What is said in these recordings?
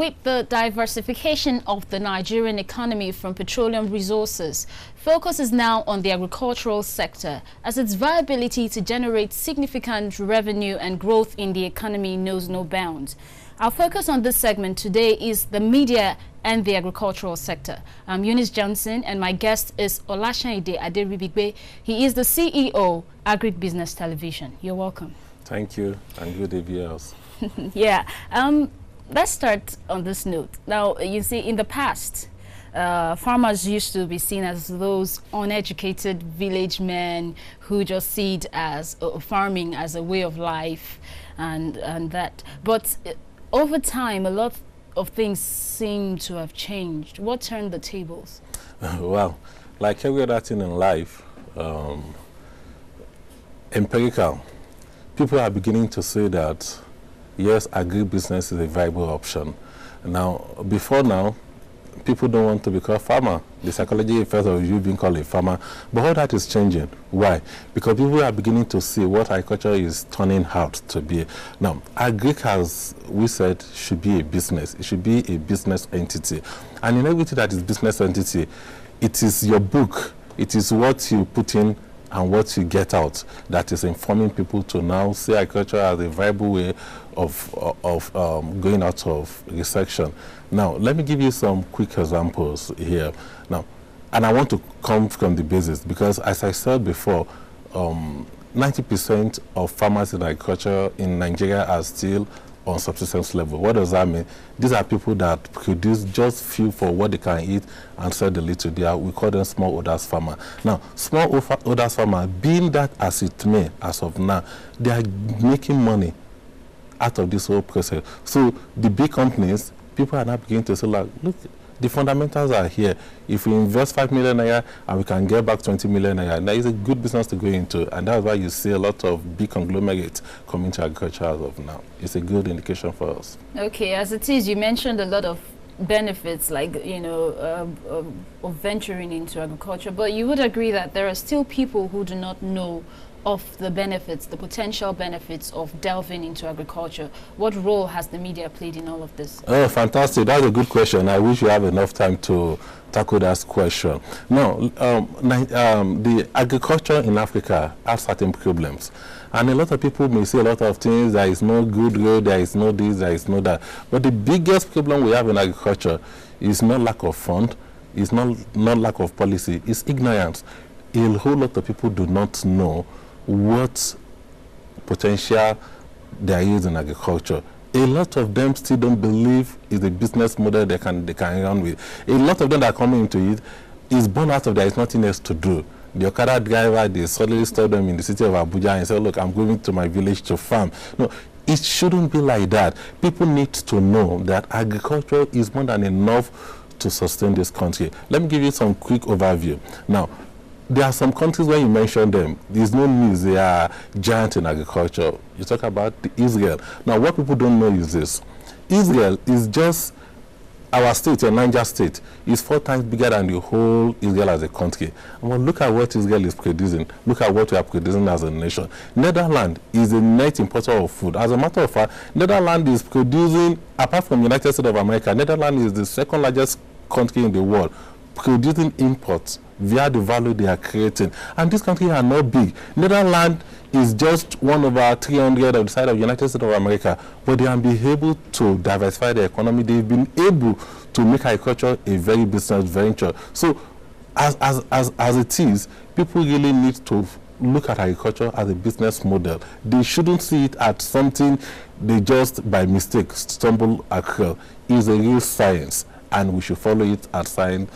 with the diversification of the Nigerian economy from petroleum resources, focus is now on the agricultural sector as its viability to generate significant revenue and growth in the economy knows no bounds. Our focus on this segment today is the media and the agricultural sector. I'm Eunice Johnson and my guest is Olashaide Aderibigbe. He is the CEO, Agribusiness Television. You're welcome. Thank you and good day, viewers. Yeah. Let's start on this note. Now, you see, in the past, farmers used to be seen as those uneducated village men who just see it as farming as a way of life and that. But over time, a lot of things seem to have changed. What turned the tables? Well, like every other thing in life, empirical, people are beginning to say that yes, agribusiness is a viable option. Now, before now, people don't want to become a farmer. The psychology effect of you being called a farmer. But all that is changing. Why? Because people are beginning to see what agriculture is turning out to be. Now, agri, as we said, should be a business. It should be a business entity. And in everything that is business entity, it is your book. It is what you put in and what you get out that is informing people to now see agriculture as a viable way of going out of recession. Now, let me give you some quick examples here. Now, and I want to come from the basis because, as I said before, 90% of farmers in agriculture in Nigeria are still on subsistence level. What does that mean? These are people that produce just few for what they can eat and sell the little. We call them smallholders farmer. Now, smallholders farmer, being that as it may, as of now, they are making money out of this whole process. So the big companies, people are now beginning to say, like, look, the fundamentals are here. If we invest 5 million naira and we can get back 20 million naira, that is a good business to go into. And that's why you see a lot of big conglomerates coming to agriculture as of now. It's a good indication for us. Okay, as it is, you mentioned a lot of benefits, like, you know, of venturing into agriculture. But you would agree that there are still people who do not know of the benefits, the potential benefits of delving into agriculture. What role has the media played in all of this? Oh, fantastic. That's a good question. I wish we have enough time to tackle that question. Now, the agriculture in Africa has certain problems. And a lot of people may say a lot of things. There is no good road, there is no this, there is no that. But the biggest problem we have in agriculture is not lack of fund, it's not lack of policy, it's ignorance. A whole lot of people do not know what potential there is in agriculture. A lot of them still don't believe it's a business model they can run with. A lot of them that are coming into it is born out of there is nothing else to do. The Okada driver, they suddenly stop them in the city of Abuja and say, look, I'm going to my village to farm. No, it shouldn't be like that. People need to know that agriculture is more than enough to sustain this country. Let me give you some quick overview. Now, there are some countries where you mentioned them. There's no news. They are giant in agriculture. You talk about Israel. Now, what people don't know is this. Israel is just our state, your Niger state, is 4 times bigger than the whole Israel as a country. And well, look at what Israel is producing. Look at what we are producing as a nation. Netherlands is a net importer of food. As a matter of fact, Netherlands is producing, apart from the United States of America, Netherlands is the second largest country in the world producing imports via the value they are creating. And these countries are not big. Netherlands is just 1/300 of the size of the United States of America, but they have been able to diversify their economy. They've been able to make agriculture a very business venture. So as it is, people really need to look at agriculture as a business model. They shouldn't see it as something they just by mistake stumble across. It's a real science, and we should follow it as science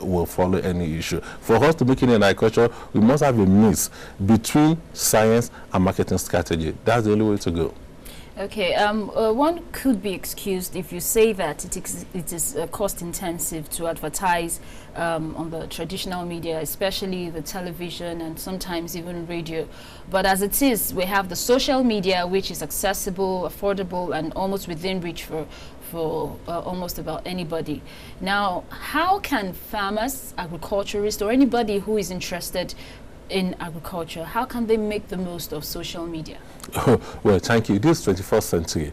will follow any issue. For us to make it in agriculture, we must have a mix between science and marketing strategy. That's the only way to go. Okay, one could be excused if you say that it is cost intensive to advertise on the traditional media, especially the television and sometimes even radio. But as it is, we have the social media, which is accessible, affordable, and almost within reach for almost about anybody. Now, how can farmers, agriculturists, or anybody who is interested in agriculture, how can they make the most of social media? Oh, well, thank you. This is 21st century.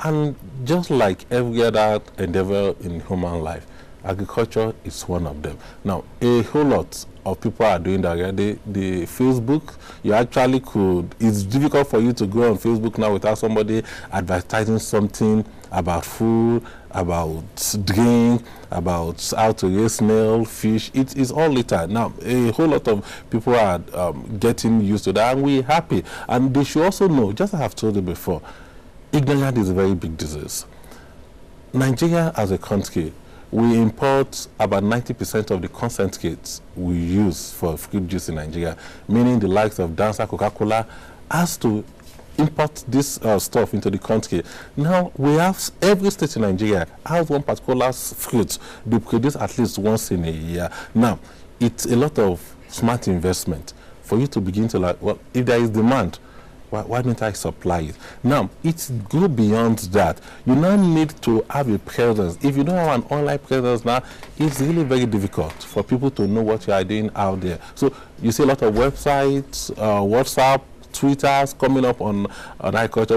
And just like every other endeavor in human life, agriculture is one of them. Now, a whole lot of people are doing that already. The Facebook, you actually could, it's difficult for you to go on Facebook now without somebody advertising something about food, about drink, about how to raise snail, fish. It is all littered. Now, a whole lot of people are getting used to that, and we're happy. And they should also know, just as I've told you before, ignorance is a very big disease. Nigeria as a country, we import about 90% of the concentrates we use for fruit juice in Nigeria, meaning the likes of Dancer, Coca-Cola, has to import this stuff into the country. Now, we have every state in Nigeria has one particular fruit they produce at least once in a year. Now, it's a lot of smart investment for you to begin to like, well, if there is demand, why don't I supply it? Now, it's go beyond that. You now need to have a presence. If you don't have an online presence now, it's really very difficult for people to know what you are doing out there. So you see a lot of websites, WhatsApp, Twitters coming up on agriculture.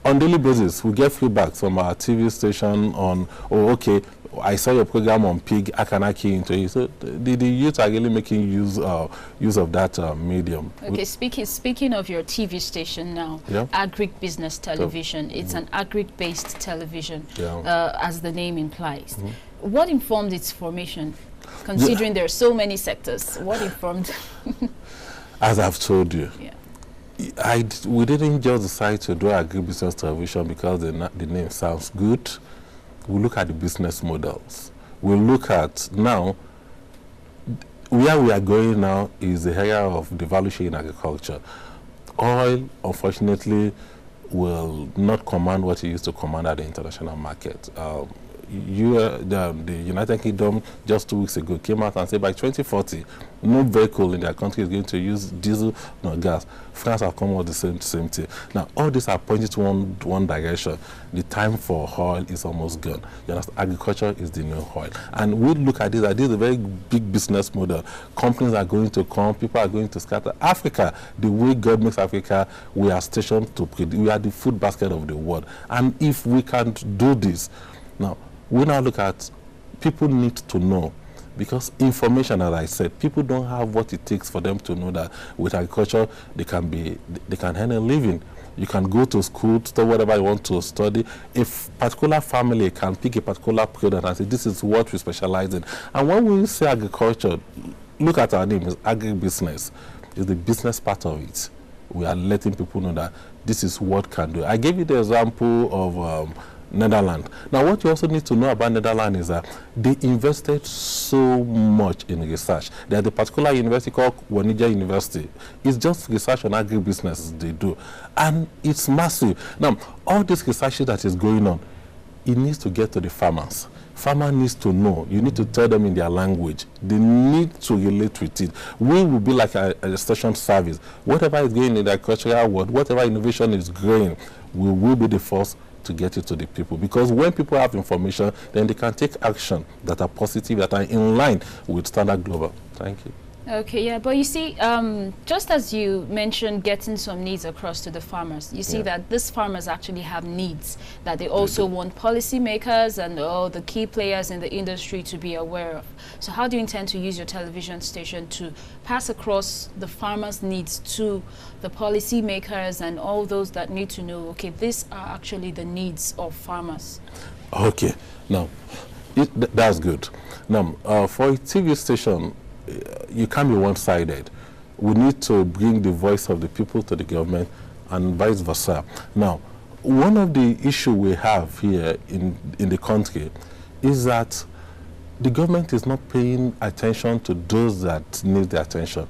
On daily basis, we get feedback from our TV station on, oh, okay, I saw your program on pig, how can I key into it? So the youth are really making use of that medium. Okay, speaking of your TV station now, yeah. Agribusiness Television, it's an agri-based television, yeah. As the name implies. What informed its formation? Considering there are so many sectors, what informed? As I've told you, yeah. We didn't just decide to do agribusiness television because the name sounds good. We look at the business models. We look at now, where we are going now is the area of the value chain in agriculture. Oil, unfortunately, will not command what it used to command at the international market. The United Kingdom just 2 weeks ago came out and said by 2040, no vehicle in their country is going to use diesel nor gas. France have come out the same thing. Now, all these are pointing to one direction. The time for oil is almost gone. You understand? Agriculture is the new oil. And we look at this is a very big business model. Companies are going to come, people are going to scatter. Africa, the way God makes Africa, we are stationed to produce. We are the food basket of the world. And if we can't do this, now, we now look at people need to know, because information, as I said, people don't have what it takes for them to know that with agriculture they can earn a living. You can go to school, study whatever you want to study. If particular family can pick a particular product and say this is what we specialize in. And when we say agriculture, look at our name, it's agribusiness. It's the business part of it. We are letting people know that this is what can do. I gave you the example of Netherlands. Now, what you also need to know about Netherlands is that they invested so much in research. There's a particular university called Wageningen University. It's just research on agribusiness they do. And it's massive. Now, all this research that is going on, it needs to get to the farmers. Farmer needs to know. You need to tell them in their language. They need to relate with it. We will be like a station service. Whatever is going in the agricultural world, whatever innovation is growing, we will be the first to get it to the people. Because when people have information, then they can take action that are positive, that are in line with Standard Global. Thank you. Okay, yeah, but you see, just as you mentioned getting some needs across to the farmers, you see that these farmers actually have needs that they also want policymakers and all the key players in the industry to be aware of. So how do you intend to use your television station to pass across the farmers' needs to the policymakers and all those that need to know, okay, these are actually the needs of farmers? Okay, now, that's good. Now, for a TV station, you can't be one-sided. We need to bring the voice of the people to the government and vice versa. Now, one of the issues we have here in the country is that the government is not paying attention to those that need the attention,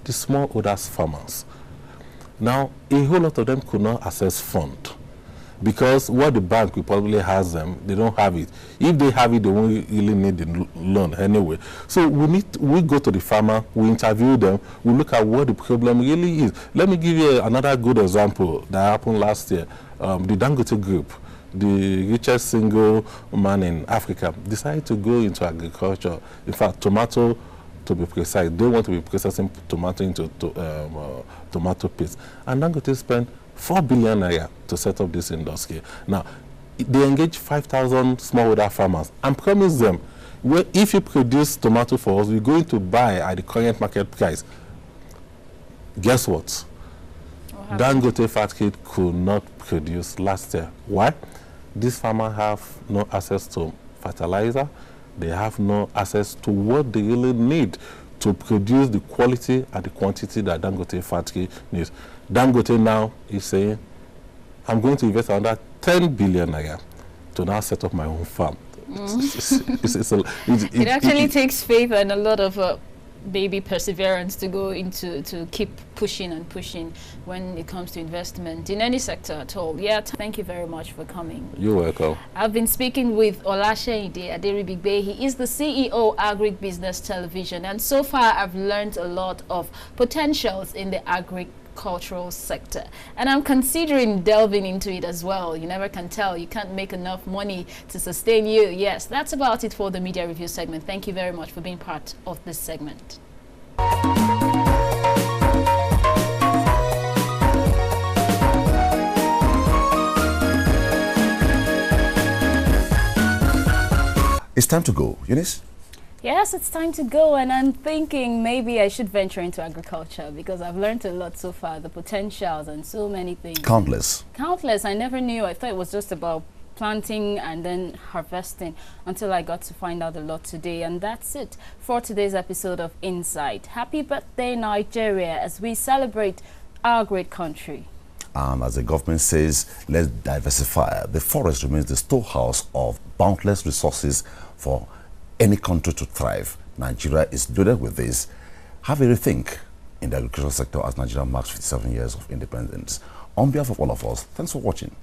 the smallholder farmers. Now, a whole lot of them could not access funds, because what the bank will probably has them, they don't have it. If they have it, they won't really need the loan anyway. So we go to the farmer, we interview them, we look at what the problem really is. Let me give you another good example that happened last year. The Dangote Group, the richest single man in Africa, decided to go into agriculture. In fact, tomato, to be precise, they want to be processing tomato into tomato paste. And Dangote spent 4 billion naira to set up this industry. Now, they engage 5,000 smallholder farmers and promise them, well, if you produce tomato for us, we're going to buy at the current market price. Guess what? Dangote factory could not produce last year. Why? These farmers have no access to fertilizer. They have no access to what they really need to produce the quality and the quantity that Dangote factory needs. Dangote now is saying, I'm going to invest another 10 billion naira to now set up my own farm. It actually takes faith and a lot of baby perseverance to go into to keep pushing and pushing when it comes to investment in any sector at all. Yeah, thank you very much for coming. You're welcome. I've been speaking with Olaseyinde Aderibigbe. He is the CEO Agribusiness Television, and so far I've learned a lot of potentials in the agricultural sector, and I'm considering delving into it as well. You never can tell. You can't make enough money to sustain you. Yes, that's about it for the media review segment. Thank you very much for being part of this segment. It's time to go, Eunice. Yes, it's time to go, and I'm thinking maybe I should venture into agriculture because I've learned a lot so far, the potentials and so many things. Countless. Countless. I never knew. I thought it was just about planting and then harvesting until I got to find out a lot today. And that's it for today's episode of Insight. Happy birthday, Nigeria, as we celebrate our great country. And as the government says, let's diversify. The forest remains the storehouse of boundless resources for any country to thrive. Nigeria is loaded with this. Have a rethink in the agricultural sector as Nigeria marks 57 years of independence. On behalf of all of us, thanks for watching.